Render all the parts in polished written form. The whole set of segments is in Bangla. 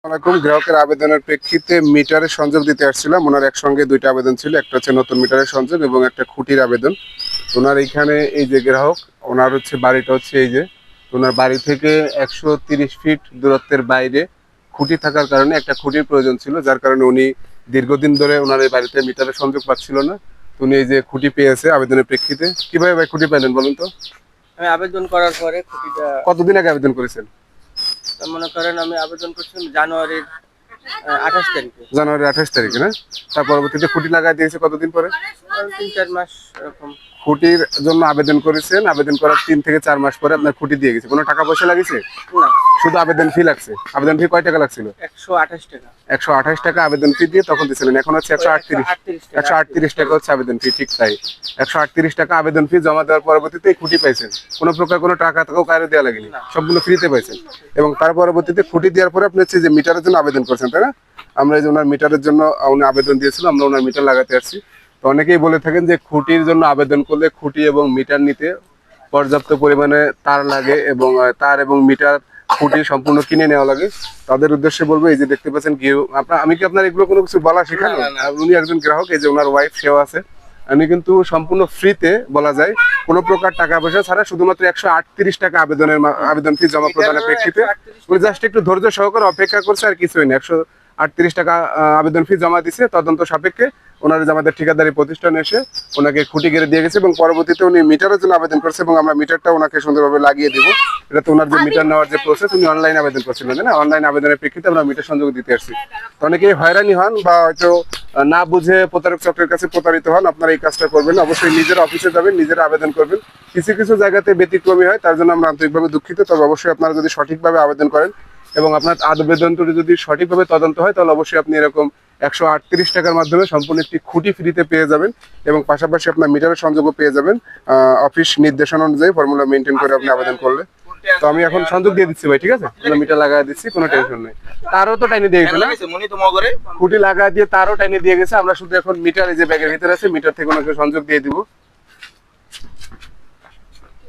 গ্রাহকের আবেদনের প্রেক্ষিতে মিটারের সংযোগ দিতে আসছিলাম। ওনার একসঙ্গে দুইটা আবেদন ছিল, একটা হচ্ছে নতুন মিটারের সংযোগ এবং একটা খুঁটির আবেদন। ওনার এইখানে এই যে গ্রাহক, ওনার হচ্ছে বাড়িটা হচ্ছে এই যে, ওনার বাড়ি থেকে 130 ফিট দূরত্বের বাইরে খুঁটি থাকার কারণে একটা খুঁটির প্রয়োজন ছিল, যার কারণে উনি দীর্ঘদিন ধরে ওনার এই বাড়িতে মিটারের সংযোগ পাচ্ছিল না। উনি এই যে খুঁটি পেয়েছে আবেদনের প্রেক্ষিতে। কিভাবে ভাই খুঁটি পেলেন বলুন তো? আমি আবেদন করার পরে খুঁটিটা কতদিন আগে আবেদন করেছেন? মনে করেন আমি আবেদন করছিলাম জানুয়ারির 28 তারিখে। জানুয়ারি 28 তারিখে না? তার পরবর্তীতে খুঁটি লাগাই দিয়েছে কতদিন পরে? 3-4 মাস এরকম। খুঁটির জন্য আবেদন করেছেন, আবেদন করার 3 থেকে 4 মাস পরে আপনার খুঁটি দিয়ে গেছে। কোনো টাকা পয়সা লাগিয়েছে? না, শুধু আবেদন ফি লাগছে। আবেদন ফি কয় টাকা লাগছিল? 128 টাকা। 128 টাকা আবেদন ফি দিয়ে তখন দিয়েছিলেন। এখন হচ্ছে 138 টাকা হচ্ছে আবেদন ফি। ঠিক তাই, 138 টাকা আবেদন ফি জমা দেওয়ার পরবর্তীতে খুঁটি পাইছেন। কোনো প্রকার কোনো টাকা টাকাও কারো দেওয়া লাগেনি, সম্পূর্ণ ফ্রিতে পাইছেন। এবং তার পরবর্তীতে খুঁটি দেওয়ার পরে আপনি হচ্ছে যে মিটারের জন্য আবেদন করছেন, তাই না? আমরা এই যে ওনার মিটারের জন্য উনি আবেদন দিয়েছিলাম, আমরা ওনার মিটার লাগাতে আসছি। তো অনেকেই বলে থাকেন যে খুঁটির জন্য আবেদন করলে খুঁটি এবং মিটার নিতে পর্যাপ্ত পরিমাণে তার লাগে এবং তার এবং মিটার খুঁটি সম্পূর্ণ কিনে নেওয়া লাগে। তাদের উদ্দেশ্যে বলবো, এই যে দেখতে পাচ্ছেন আমি কি আপনার এগুলো কোনো কিছু বলা শেখানো? উনি একজন গ্রাহক, এই যে ওনার ওয়াইফ সেও আছে। উনি কিন্তু সম্পূর্ণ ফ্রিতে বলা যায়, কোনো প্রকার টাকা পয়সা ছাড়া শুধুমাত্র 138 টাকা আবেদন ফি জমা প্রদানের প্রেক্ষিতে উনি জাস্ট একটু ধৈর্য সহকারে অপেক্ষা করছে, আর কিছুই না। 138 টাকা আবেদন ফি জমা দিছে। তদন্ত সাপেক্ষে ওনার যে আমাদের ঠিকাদারি প্রতিষ্ঠান এসে ওনাকে খুঁটি গেড়ে দিয়ে গেছে এবং পরবর্তীতে উনি মিটারের জন্য আবেদন করছে এবং আমরা মিটারটা ওনাকে সুন্দরভাবে লাগিয়ে দিব। এটা তো ওনার যে মিটার নেওয়ার যে প্রসেস, উনি অনলাইন আবেদন করছিলেন না? অনলাইন আবেদনের প্রেক্ষিতে আমরা মিটার সংযোগ দিতে আসছি। তো অনেকেই হয়রানি হন বা হয়তো না বুঝে প্রতারক চক্রের কাছে প্রতারিত হন। আপনারা এই কাজটা করবেন, অবশ্যই নিজের অফিসে যাবেন, নিজেরা আবেদন করবেন। কিছু কিছু জায়গাতে ব্যতিক্রমী হয়, তার জন্য আমরা আন্তরিকভাবে দুঃখিত। তবে অবশ্যই আপনারা যদি সঠিকভাবে আবেদন করেন এবং আপনার আবেদনটি যদি সঠিকভাবে তদন্ত হয়, তাহলে অবশ্যই আপনি এরকম 138 টাকার মাধ্যমে সম্পূর্ণ একটি খুঁটি ফ্রিতে পেয়ে যাবেন এবং পাশাপাশি আপনার মিটারের সংযোগও পেয়ে যাবেন অফিস নির্দেশনা অনুযায়ী ফর্মুলা মেনটেন করে আপনি আবেদন করলে। তো আমি এখন সংযোগ দিয়ে দিচ্ছি ভাই, ঠিক আছে? মিটার লাগাই দিচ্ছি, কোনো টেনশন নেই। তারও তো টাইনে দিয়ে গেছে না? খুঁটি লাগাই দিয়ে তারও টাইনে দিয়ে গেছে। আমরা শুধু এখন মিটার, এই যে ব্যাগের ভিতরে আছে, মিটার থেকে ওনাকে সংযোগ দিয়ে দিব।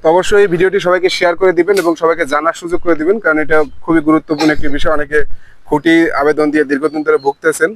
তো অবশ্যই এই ভিডিওটি সবাইকে শেয়ার করে দিবেন এবং সবাইকে জানার সুযোগ করে দিবেন, কারণ এটা খুবই গুরুত্বপূর্ণ একটি বিষয়। অনেকে খুঁটি আবেদন দিয়ে দীর্ঘদিন ধরে ভুগতেছেন।